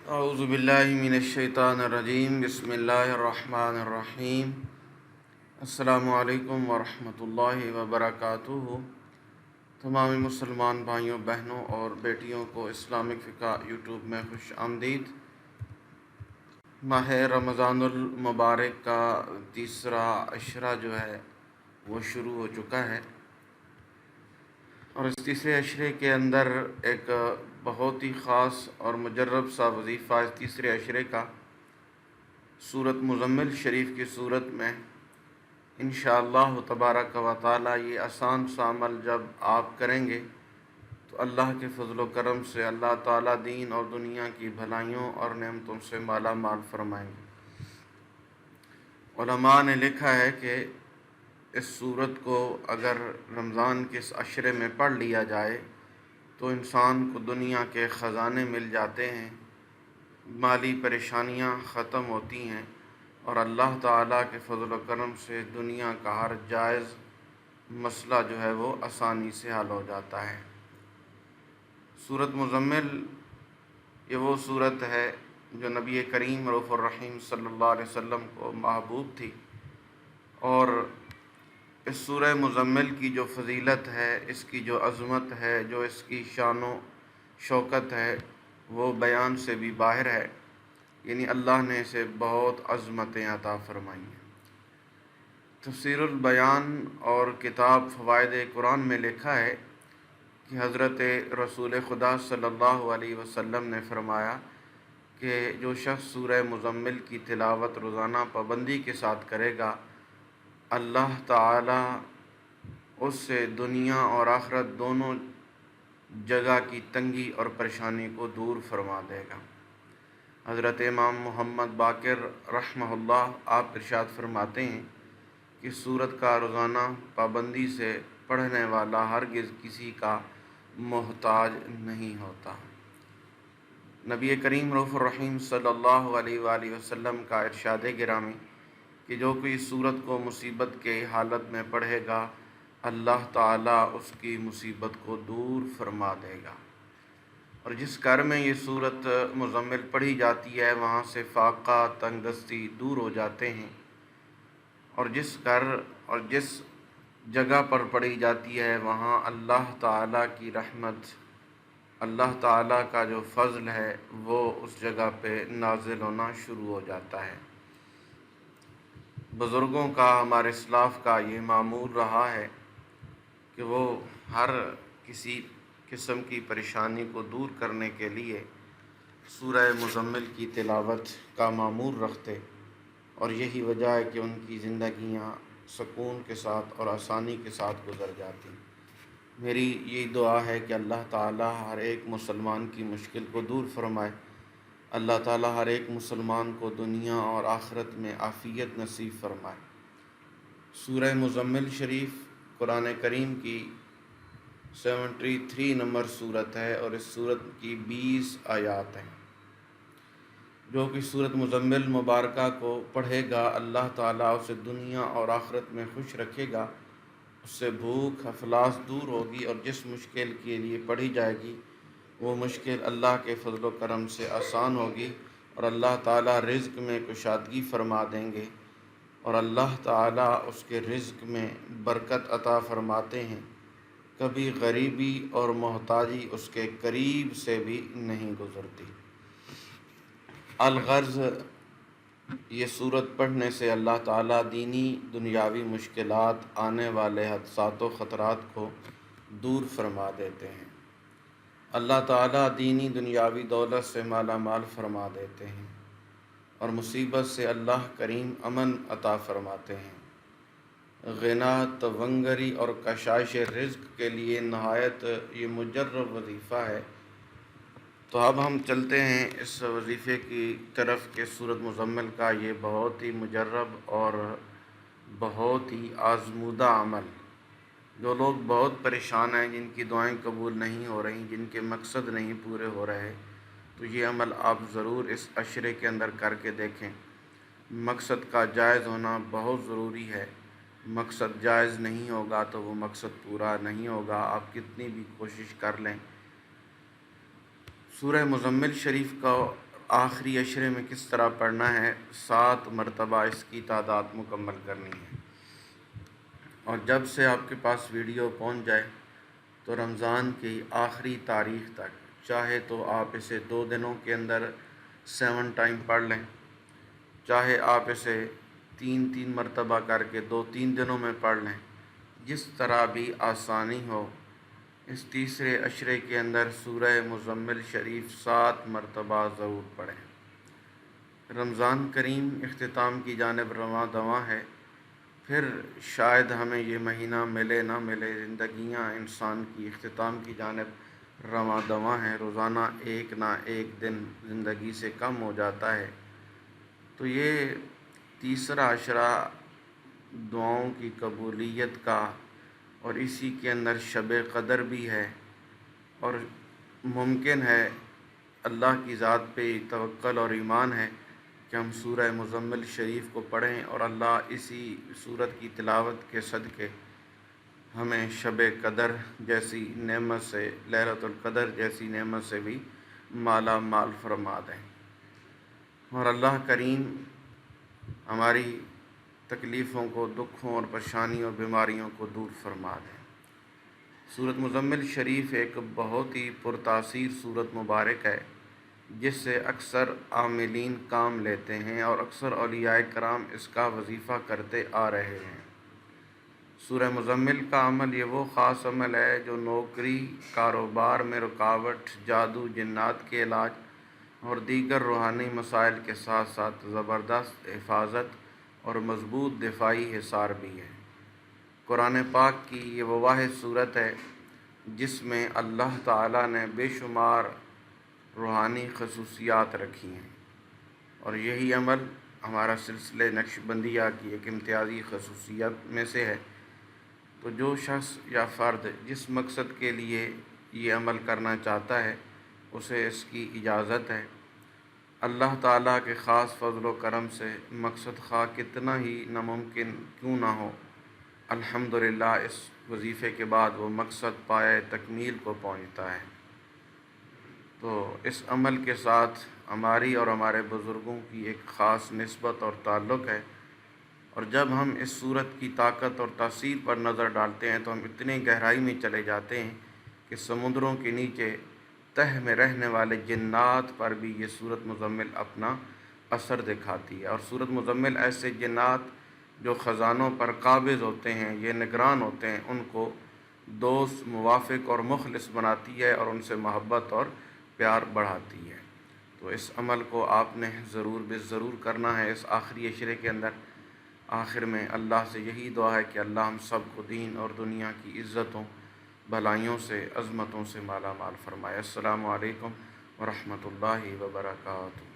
اعوذ باللہ من الشیطان الرجیم بسم اللہ الرحمن الرحیم السلام علیکم ورحمۃ اللہ وبرکاتہ۔ تمام مسلمان بھائیوں، بہنوں اور بیٹیوں کو اسلامک فقہ یوٹیوب میں خوش آمدید۔ ماہ رمضان المبارک کا تیسرا عشرہ جو ہے وہ شروع ہو چکا ہے، اور اس تیسرے عشرے کے اندر ایک بہت ہی خاص اور مجرب سا وظیفہ اس تیسرے عشرے کا سورۃ مزمل شریف کی صورت میں انشاءاللہ تبارک و تعالی یہ آسان سا عمل جب آپ کریں گے تو اللہ کے فضل و کرم سے اللہ تعالیٰ دین اور دنیا کی بھلائیوں اور نعمتوں سے مالا مال فرمائیں گے۔ علماء نے لکھا ہے کہ اس سورت کو اگر رمضان کے اس عشرے میں پڑھ لیا جائے تو انسان کو دنیا کے خزانے مل جاتے ہیں، مالی پریشانیاں ختم ہوتی ہیں، اور اللہ تعالیٰ کے فضل و کرم سے دنیا کا ہر جائز مسئلہ جو ہے وہ آسانی سے حل ہو جاتا ہے۔ سورۃ مزمل یہ وہ سورت ہے جو نبی کریم رؤوف الرحیم صلی اللہ علیہ وسلم کو محبوب تھی، اور اس سورہ مزمل کی جو فضیلت ہے، اس کی جو عظمت ہے، جو اس کی شان و شوکت ہے، وہ بیان سے بھی باہر ہے، یعنی اللہ نے اسے بہت عظمتیں عطا فرمائی ہیں۔ تفسیر البیان اور کتاب فوائد قرآن میں لکھا ہے کہ حضرت رسول خدا صلی اللہ علیہ وسلم نے فرمایا کہ جو شخص سورہ مزمل کی تلاوت روزانہ پابندی کے ساتھ کرے گا، اللہ تعالیٰ اس سے دنیا اور آخرت دونوں جگہ کی تنگی اور پریشانی کو دور فرما دے گا۔ حضرت امام محمد باقر رحمہ اللہ آپ ارشاد فرماتے ہیں کہ سورت کا روزانہ پابندی سے پڑھنے والا ہرگز کسی کا محتاج نہیں ہوتا۔ نبی کریم رؤوف الرحیم صلی اللہ علیہ وآلہ وسلم کا ارشاد گرامی کہ جو کوئی سورت کو مصیبت کے حالت میں پڑھے گا، اللہ تعالیٰ اس کی مصیبت کو دور فرما دے گا، اور جس گھر میں یہ سورت مزمل پڑھی جاتی ہے وہاں سے فاقہ تنگ دستی دور ہو جاتے ہیں، اور جس گھر اور جس جگہ پر پڑھی جاتی ہے وہاں اللہ تعالیٰ کی رحمت، اللہ تعالیٰ کا جو فضل ہے وہ اس جگہ پہ نازل ہونا شروع ہو جاتا ہے۔ بزرگوں کا، ہمارے اسلاف کا یہ معمول رہا ہے کہ وہ ہر کسی قسم کی پریشانی کو دور کرنے کے لیے سورہ مزمل کی تلاوت کا معمول رکھتے، اور یہی وجہ ہے کہ ان کی زندگیاں سکون کے ساتھ اور آسانی کے ساتھ گزر جاتی۔ میری یہ دعا ہے کہ اللہ تعالیٰ ہر ایک مسلمان کی مشکل کو دور فرمائے، اللہ تعالیٰ ہر ایک مسلمان کو دنیا اور آخرت میں عافیت نصیب فرمائے۔ سورہ مزمل شریف قرآن کریم کی 73 نمبر سورت ہے، اور اس سورت کی 20 آیات ہیں۔ جو کہ سورۃ مزمل مبارکہ کو پڑھے گا، اللہ تعالیٰ اسے دنیا اور آخرت میں خوش رکھے گا، اس سے بھوک افلاس دور ہوگی، اور جس مشکل کے لیے پڑھی جائے گی وہ مشکل اللہ کے فضل و کرم سے آسان ہوگی، اور اللہ تعالیٰ رزق میں کشادگی فرما دیں گے، اور اللہ تعالیٰ اس کے رزق میں برکت عطا فرماتے ہیں۔ کبھی غریبی اور محتاجی اس کے قریب سے بھی نہیں گزرتی۔ الغرض، یہ صورت پڑھنے سے اللہ تعالیٰ دینی دنیاوی مشکلات، آنے والے حادثات و خطرات کو دور فرما دیتے ہیں۔ اللہ تعالیٰ دینی دنیاوی دولت سے مالا مال فرما دیتے ہیں، اور مصیبت سے اللہ کریم امن عطا فرماتے ہیں۔ غنا، تونگری اور کشائش رزق کے لیے نہایت یہ مجرب وظیفہ ہے۔ تو اب ہم چلتے ہیں اس وظیفے کی طرف کہ سورۃ مزمل کا یہ بہت ہی مجرب اور بہت ہی آزمودہ عمل، جو لوگ بہت پریشان ہیں، جن کی دعائیں قبول نہیں ہو رہی، جن کے مقصد نہیں پورے ہو رہے، تو یہ عمل آپ ضرور اس عشرے کے اندر کر کے دیکھیں۔ مقصد کا جائز ہونا بہت ضروری ہے۔ مقصد جائز نہیں ہوگا تو وہ مقصد پورا نہیں ہوگا، آپ کتنی بھی کوشش کر لیں۔ سورہ مزمل شریف کا آخری عشرے میں کس طرح پڑھنا ہے، 7 مرتبہ اس کی تعداد مکمل کرنی ہے۔ اور جب سے آپ کے پاس ویڈیو پہنچ جائے تو رمضان کی آخری تاریخ تک چاہے تو آپ اسے 2 دنوں کے اندر 7 ٹائم پڑھ لیں، چاہے آپ اسے 3 مرتبہ کر کے 2-3 دنوں میں پڑھ لیں، جس طرح بھی آسانی ہو۔ اس تیسرے عشرے کے اندر سورہ مزمل شریف 7 مرتبہ ضرور پڑھیں۔ رمضان کریم اختتام کی جانب رواں دواں ہے، پھر شاید ہمیں یہ مہینہ ملے نہ ملے، زندگیاں انسان کی اختتام کی جانب رواں دواں ہیں، روزانہ ایک نہ ایک دن زندگی سے کم ہو جاتا ہے۔ تو یہ تیسرا عشرہ دعاؤں کی قبولیت کا، اور اسی کے اندر شب قدر بھی ہے، اور ممکن ہے اللہ کی ذات پہ توکل اور ایمان ہے کہ ہم سورہ مزمل شریف کو پڑھیں اور اللہ اسی سورت کی تلاوت کے صدقے ہمیں شب قدر جیسی نعمت سے، لیلۃ القدر جیسی نعمت سے بھی مالا مال فرما دیں، اور اللہ کریم ہماری تکلیفوں کو، دکھوں اور پریشانیوں اور بیماریوں کو دور فرما دیں۔ سورۃ مزمل شریف ایک بہت ہی پرتاثیر سورت مبارک ہے، جس سے اکثر عاملین کام لیتے ہیں اور اکثر اولیاء کرام اس کا وظیفہ کرتے آ رہے ہیں۔ سورہ مزمل کا عمل یہ وہ خاص عمل ہے جو نوکری، کاروبار میں رکاوٹ، جادو، جنات کے علاج اور دیگر روحانی مسائل کے ساتھ ساتھ زبردست حفاظت اور مضبوط دفاعی حصار بھی ہے۔ قرآن پاک کی یہ وہ واحد صورت ہے جس میں اللہ تعالیٰ نے بے شمار روحانی خصوصیات رکھی ہیں، اور یہی عمل ہمارا سلسلہ نقشبندیہ کی ایک امتیازی خصوصیت میں سے ہے۔ تو جو شخص یا فرد جس مقصد کے لیے یہ عمل کرنا چاہتا ہے اسے اس کی اجازت ہے۔ اللہ تعالیٰ کے خاص فضل و کرم سے مقصد خواہ کتنا ہی ناممکن کیوں نہ ہو، الحمدللہ اس وظیفے کے بعد وہ مقصد پائے تکمیل کو پہنچتا ہے۔ تو اس عمل کے ساتھ ہماری اور ہمارے بزرگوں کی ایک خاص نسبت اور تعلق ہے، اور جب ہم اس صورت کی طاقت اور تاثیر پر نظر ڈالتے ہیں تو ہم اتنی گہرائی میں چلے جاتے ہیں کہ سمندروں کے نیچے تہ میں رہنے والے جنات پر بھی یہ سورت مزمل اپنا اثر دکھاتی ہے۔ اور سورت مزمل ایسے جنات جو خزانوں پر قابض ہوتے ہیں، یہ نگران ہوتے ہیں، ان کو دوست، موافق اور مخلص بناتی ہے اور ان سے محبت اور پیار بڑھاتی ہے۔ تو اس عمل کو آپ نے ضرور کرنا ہے اس آخری عشرے کے اندر۔ آخر میں اللہ سے یہی دعا ہے کہ اللہ ہم سب کو دین اور دنیا کی عزتوں، بھلائیوں سے، عظمتوں سے مالا مال فرمائے۔ السلام علیکم ورحمۃ اللہ وبرکاتہ۔